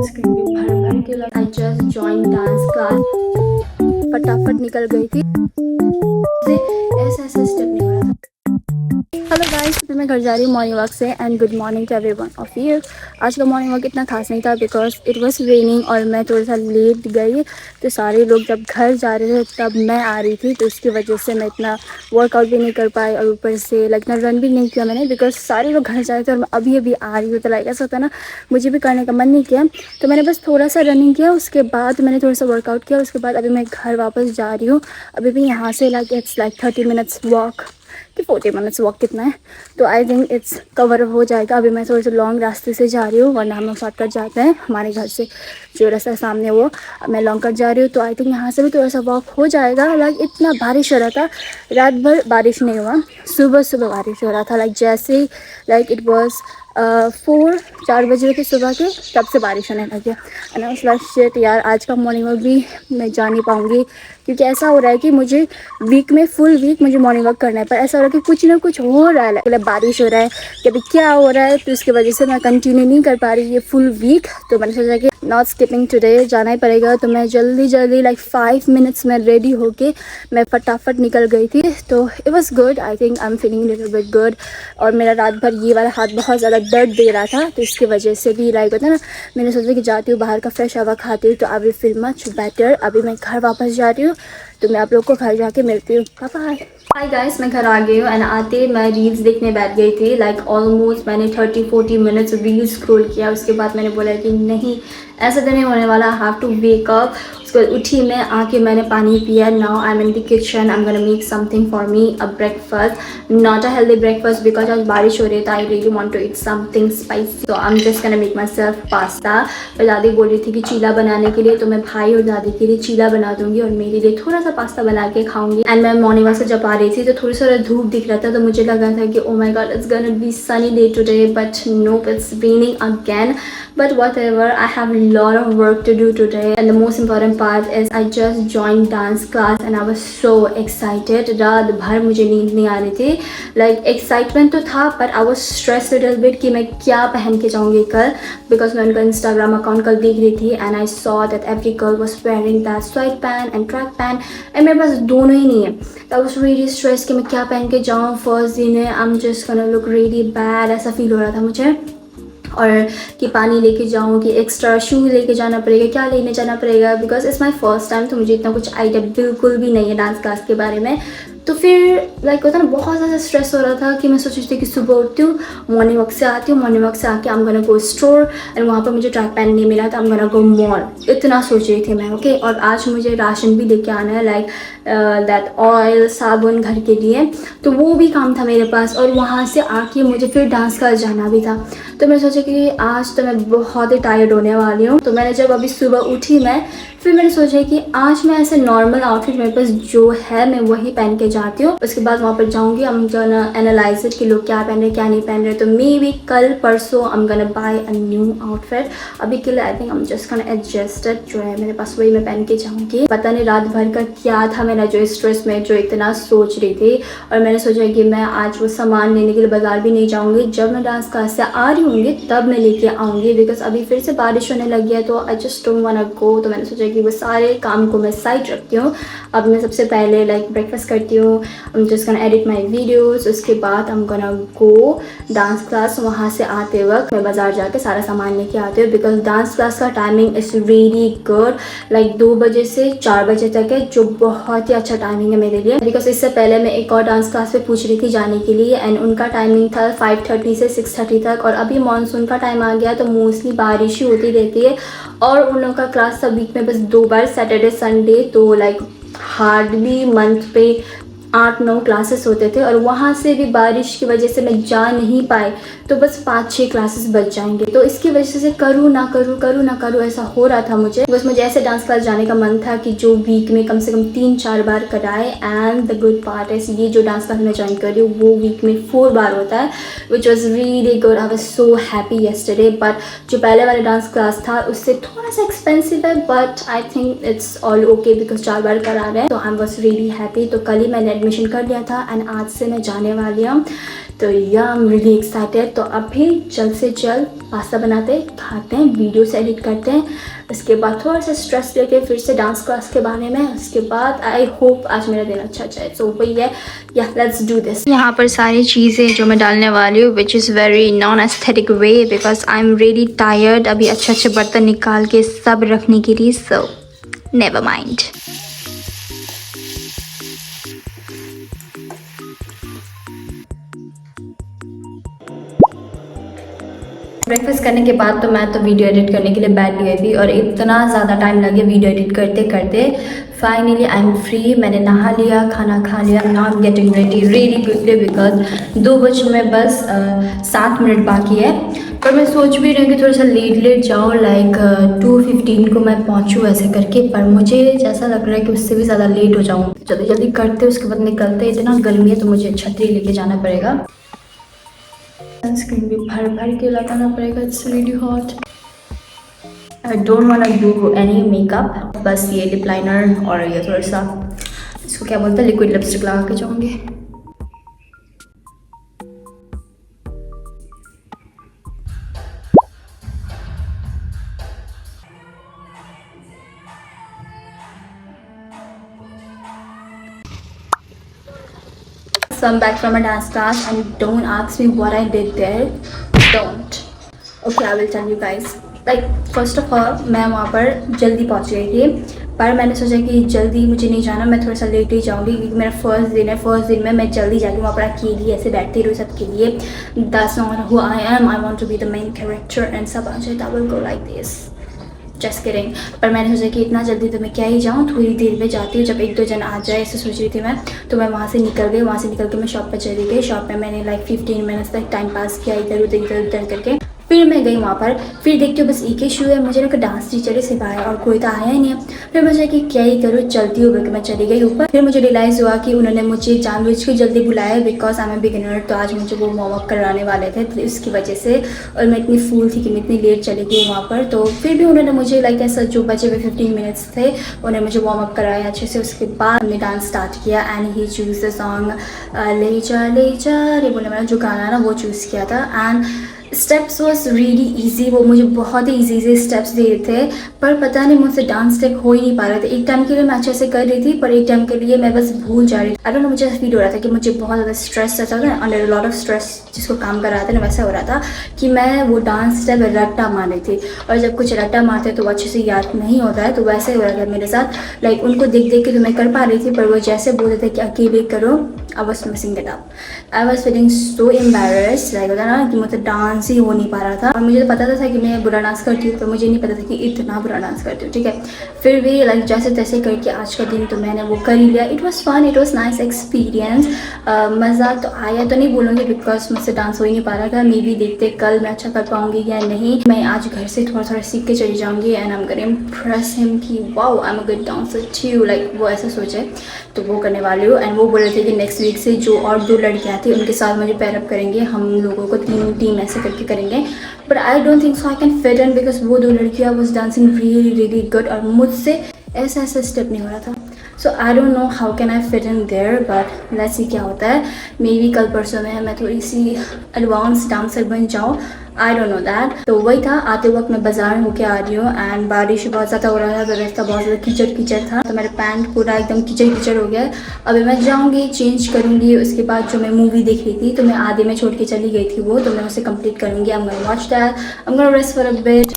Sunscreen भी भर भर के लगा। I just join dance class, फटाफट निकल गई थी। ऐसा ऐसा स्टेप नहीं हो रहा था। हेलो गाइस, तो मैं घर जा रही हूँ मॉर्निंग वॉक से and good morning to everyone of you. आज का मॉर्निंग वॉक इतना खास नहीं था बिकॉज इट वाज रेनिंग और मैं थोड़ा सा लेट गई। तो सारे लोग जब घर जा रहे थे तब मैं आ रही थी, तो इसकी वजह से मैं इतना वर्कआउट भी नहीं कर पाई और ऊपर से लाइक ना रन भी नहीं किया मैंने बिकॉज सारे लोग घर जा रहे थे और मैं अभी अभी आ रही हूँ। तो लाइक ऐसा होता है ना, मुझे भी करने का मन नहीं किया, तो मैंने बस थोड़ा सा रनिंग किया, उसके बाद मैंने थोड़ा सा वर्कआउट किया, उसके बाद अभी मैं घर वापस जा रही हूँ। अभी भी यहाँ से like it's like 30 minutes walk कि 40 मिनट्स वॉक कितना है, तो आई थिंक इट्स कवर हो जाएगा। अभी मैं थोड़े से लॉन्ग रास्ते से जा रही हूँ, वरना हम लोग शॉर्टकट जाते हैं हमारे घर से, जो रास्ता सामने वो मैं लॉन्ग कट जा रही हूँ। तो आई थिंक यहाँ से भी थोड़ा सा वॉक हो जाएगा। लाइक इतना बारिश हो रहा था, रात भर बारिश नहीं हुआ, सुबह सुबह बारिश हो रहा था। लाइक जैसे ही लाइक इट वॉज 4 बज रहे थे सुबह के, तब से बारिश होने लगी। And I was like shit यार, आज का मॉर्निंग वॉक भी मैं जा नहीं पाऊँगी क्योंकि ऐसा हो रहा है कि मुझे वीक में फुल वीक मुझे मॉर्निंग वॉक करना है, पर ऐसा हो रहा है कि कुछ ना कुछ हो रहा है, मतलब बारिश हो रहा है, कभी क्या हो रहा है, तो इसकी वजह से मैं कंटिन्यू नहीं कर पा रही ये फुल वीक। तो मैंने सोचा कि नॉट स्किपिंग टुडे, जाना ही पड़ेगा। तो मैं जल्दी जल्दी लाइक 5 मिनट्स में रेडी होके मैं फटाफट निकल गई थी। तो it was good, I think I am feeling little bit good. और मेरा रात भर ये वाला हाथ बहुत ज़्यादा दर्द दे रहा था, तो इसकी वजह से भी लाइक होता है ना, मैंने सोचा कि जाती हूँ बाहर का फ्रेश हवा खाती हूँ तो I will feel much better. अभी मैं घर वापस जा रही हूँ, तो मैं आप लोग को घर जाके मिलती हूँ। बाय। हाय गाइस, मैं घर आ गई हूँ एंड आते मैं रील्स देखने बैठ गई थी। लाइक ऑलमोस्ट मैंने 30-40 मिनट्स रील्स स्क्रॉल किया। उसके बाद मैंने बोला कि नहीं, ऐसा तो नहीं होने वाला, I have to wake up. उसके बाद उठी मैं, आके मैंने पानी पिया। Now I am in the kitchen, I am gonna make something for me, a breakfast, not a healthy breakfast because आज बारिश हो रही था। I really want to eat something spicy, so I am just gonna make myself pasta. पर दादी बोल रही थी कि चीला बनाने के लिए, तो मैं भाई और दादी के लिए चीला बना दूंगी और मेरे लिए थोड़ा सा पास्ता बना के खाऊंगी। एंड मैं मॉर्निंग वॉक से जब आ रही थी तो थोड़ी सा धूप दिख रहा था, तो मुझे लगा था कि oh my God it's gonna be sunny day today, but nope, it's raining again. But whatever, I have a lot of work to do today, and the most important part is I just joined dance class and I was so excited. रात भर मुझे नींद नहीं आ रही थी। Like excitement तो था, but I was stressed a little bit कि मैं क्या पहन के जाऊँगी कल, because मैं उनका Instagram account कल देख रही थी and I saw that every girl was wearing that sweatband and track pant, and मेरे पास दोनों ही नहीं है। I was really stressed कि मैं क्या पहन के जाऊँ, फर्स्ट दिन है, I'm just gonna look really bad, ऐसा फील हो रहा था मुझे। और कि पानी लेके जाऊँ, कि एक्स्ट्रा शू लेके जाना पड़ेगा, क्या लेने जाना पड़ेगा, because it's my first time, तो मुझे इतना कुछ आइडिया बिल्कुल भी नहीं है डांस क्लास के बारे में। तो फिर लाइक होता ना, बहुत ज़्यादा स्ट्रेस हो रहा था कि मैं सोच रही थी कि सुबह उठती हूँ, मॉर्निंग वॉक से आती हूँ, मॉर्निंग वॉक से आके आई am gonna go store, and वहाँ पर मुझे ट्रैक पैंट नहीं मिला तो आई एम गोना गो मॉल, इतना सोच रही थी मैं। ओके, और आज मुझे राशन भी लेके आना है, लाइक दैट ऑयल, साबुन घर के लिए, तो वो भी काम था मेरे पास। और वहाँ से आके मुझे फिर डांस क्लास जाना भी था, तो मैं सोचा कि आज तो मैं बहुत ही टायर्ड होने वाली हूँ। तो मैंने जब अभी सुबह उठी फिर मैंने सोचा कि आज मैं ऐसे नॉर्मल आउटफिट मेरे पास जो है मैं वही पहन के जाती हूँ। उसके बाद वहाँ पर जाऊँगी, आई एम गोना एनालाइज इट कि लोग क्या पहन रहे क्या नहीं पहन रहे। तो मे बी कल परसों आई am gonna buy a new outfit. अभी के लिए I think I am just gonna adjust it, जो है मेरे पास वही मैं पहन के जाऊँगी। पता नहीं रात भर का क्या था मेरा जो स्ट्रेस में जो इतना सोच रही थी, और मैंने सोचा कि मैं आज वो सामान लेने के लिए बाजार भी नहीं जाऊँगी, जब मैं डांस क्लास से आ रही होंगी तब मैं लेके आऊँगी, बिकॉज अभी फिर से बारिश होने लगी है, तो I just don't want to go. तो मैंने सोचा कि वो सारे काम को मैं साइड रखती हूँ। अब मैं सबसे पहले लाइक ब्रेकफास्ट करती हूँ, आई am just gonna edit my videos, उसके बाद आई am gonna go dance class. वहाँ से आते वक्त मैं बाज़ार जाके सारा सामान लेके आती हूँ, बिकॉज डांस क्लास का timing is really good, like 2 बजे से 4 बजे तक है, जो बहुत ही अच्छा टाइमिंग है मेरे लिए। बिकॉज इससे पहले मैं एक और डांस क्लास पे पूछ रही थी जाने के लिए, एंड उनका टाइमिंग था 5:30 से 6:30 तक, और अभी मानसून का टाइम आ गया तो मोस्टली बारिश ही होती रहती है, और उन लोगों का क्लास सब वीक में बस 2 बार, सैटरडे संडे, तो लाइक हार्डली मंथ पे 8-9 क्लासेस होते थे, और वहाँ से भी बारिश की वजह से मैं जा नहीं पाई, तो बस 5-6 क्लासेस बच जाएंगे। तो इसकी वजह से करूँ ना करूँ ऐसा हो रहा था मुझे। बस मुझे ऐसे डांस क्लास जाने का मन था कि जो वीक में कम से कम 3-4 बार कराए। एंड द गुड पार्ट है, ये जो डांस क्लास मैं ज्वाइन कर रही हूँ वो वीक में 4 बार होता है, which was really good. I was so happy yesterday. But जो पहले वाला डांस क्लास था उससे थोड़ा सा एक्सपेंसिव है, but I think it's all okay because 4 बार करा रहे हैं, तो आई वॉज रियली हैप्पी। तो कल ही मैंने एडमिशन कर लिया था एंड आज से मैं जाने वाली हूँ। तो या आई एम रियली एक्साइटेड। तो अभी जल्द से जल्द पास्ता बनाते हैं, खाते हैं, वीडियोस एडिट करते हैं, उसके बाद थोड़ा सा स्ट्रेस लेके फिर से डांस क्लास के बारे में, उसके बाद आई होप आज मेरा दिन अच्छा जाए। सो वही है, या लेट्स डू दिस। यहाँ पर सारी चीज़ें जो मैं डालने वाली हूँ which is very non aesthetic way because I am really tired अभी अच्छे अच्छे बर्तन निकाल के सब रखने के लिए। So never mind. ब्रेकफास्ट करने के बाद तो मैं वीडियो एडिट करने के लिए बैठ गई थी और इतना ज़्यादा टाइम लगे वीडियो एडिट करते करते। फाइनली आई एम फ्री, मैंने नहा लिया, खाना खा लिया, now I am getting ready really quickly because 2 बजे में बस 7 मिनट बाकी है। पर मैं सोच भी रही हूँ कि थोड़ा सा लेट जाऊँ, लाइक 2:15 को मैं पहुँचूँ ऐसे करके, पर मुझे जैसा लग रहा है कि उससे भी ज़्यादा लेट हो जाऊँ। जल्दी जल्दी करते उसके बाद निकलते, इतना गर्मी है तो मुझे छतरी लेके जाना पड़ेगा, सनस्क्रीन भी भर भर के लगाना पड़ेगा, it's really hot. I don't want to do any makeup, बस ये लिप लाइनर और ये थोड़ा सा इसको क्या बोलते हैं लिक्विड लिपस्टिक लगा के जाऊँगी। So I'm back from my dance class and don't ask me what I did there. Don't. Okay, I will tell you guys. Like first of all, मैं वहाँ पर जल्दी पहुँच गई थी, पर मैंने सोचा कि जल्दी मुझे नहीं जाना, मैं थोड़ा सा लेट ही जाऊँगी क्योंकि मेरा फर्स्ट दिन है। फर्स्ट दिन में मैं जल्दी जाके वहाँ पर अकेली ऐसे बैठती रही सबके लिए। That's not who I am. I want to be the main character and सब आ जाए, I will go like this. Just kidding. पर मैंने सोचा कि इतना जल्दी तो मैं क्या ही जाऊँ, थोड़ी देर में जाती हूँ, जब 1-2 जन आ जाए ऐसे सोच रही थी मैं। तो मैं वहाँ से निकल गई, वहाँ से निकल के मैं शॉप पर चली गई। शॉप पे मैंने लाइक 15 मिनट्स तक टाइम पास किया इधर उधर करके। फिर मैं गई वहाँ पर, फिर देखती हूँ बस एक ही शू है, मुझे ना डांस टीचर ही सिखाया और कोई तो आया ही नहीं है। फिर मुझे कि क्या ही करूँ, चलती हूँ बोल के मैं चली गई ऊपर। फिर मुझे रियलाइज़ हुआ कि उन्होंने मुझे जानबूझ के जल्दी बुलाया because I am a beginner, तो आज मुझे वो वार्म अप करवाने वाले थे, तो उसकी वजह से। और मैं इतनी फूल थी कि मैं इतनी लेट चली गई वहाँ पर, तो फिर भी उन्होंने मुझे लाइक ऐसा जो बचे हुए 15 मिनट्स थे उन्हें मुझे वार्म अप कराया अच्छे से। उसके बाद हमने डांस स्टार्ट किया and he choose the song ले जा ये बोलने वाला जो गाना ना वो चूज़ किया था। And steps was really easy, वो मुझे बहुत ही ईजी स्टेप्स दे रहे थे, पर पता नहीं मुझसे डांस स्टेप हो ही नहीं पा रहे थे। एक टाइम के लिए मैं अच्छे से कर रही थी, पर एक टाइम के लिए मैं बस भूल जा रही थी। आई डोंट नो, मुझे फील हो रहा था कि मुझे बहुत ज़्यादा स्ट्रेस रहता था, अंडर लॉट ऑफ स्ट्रेस जिसको काम कर रहा था ना, वैसा हो रहा था कि मैं वो डांस स्टेप रट्टा मार रही थी। और जब कुछ रट्टा मारते तो वो अच्छे से याद नहीं होता है, तो वैसे हो रहा था मेरे साथ। लाइक उनको देख देख के तो मैं कर पा रही थी, पर वो जैसे बोलते थे कि अकेले करो, I was missing it up. I was feeling so embarrassed, like होता ना कि मुझे डांस ही हो नहीं पा रहा था। और मुझे तो पता था कि मैं बुरा डांस करती हूँ, पर मुझे नहीं पता था कि इतना बुरा डांस करती हूँ, ठीक है। फिर भी लाइक जैसे तैसे करके आज का दिन तो मैंने वो कर ही लिया। It was fun, it was nice experience. मज़ा तो आया तो नहीं बोलूँगी बिकॉज मुझसे डांस हो ही नहीं पा रहा था। मे बी देखते कल मैं अच्छा कर पाऊँगी या नहीं। मैं आज घर से थोड़ा थोड़ा सीख के चली जाऊँगी and I am gonna impress him कि wow I am a good dancer too, like वो ऐसा सोचे, तो वो करने वाली हूँ। एंड वो बोल रहे थे कि नेक्स्ट वीक से जो और 2 लड़कियाँ थी उनके साथ मुझे पैर अप करेंगे, हम लोगों को 3 टीम ऐसे करके करेंगे। But I don't think so I can fit in because वो 2 लड़कियाँ वॉज डांसिंग रियली गुड और मुझसे ऐसा स्टेप नहीं हो रहा था। So I don't know how can I fit in there, but let's see क्या होता है। मे बी कल परसों में मैं थोड़ी सी एडवांस डांसर बन जाऊँ, आई डोंट नो दैट। तो वही था, आते वक्त मैं बाजार होके आ रही हूँ एंड बारिश बहुत ज़्यादा हो रहा था, तो रास्ता बहुत ज़्यादा कीचड़ था, तो मेरा पैंट पूरा एकदम कीचड़ हो गया। अभी मैं जाऊँगी, चेंज करूँगी, उसके बाद जो मैं मूवी देख रही थी तो मैं आधे में छोड़ के चली गई थी वो, तो मैं उसे कंप्लीट करूँगी। आई am gonna watch that, I am gonna rest for a bit.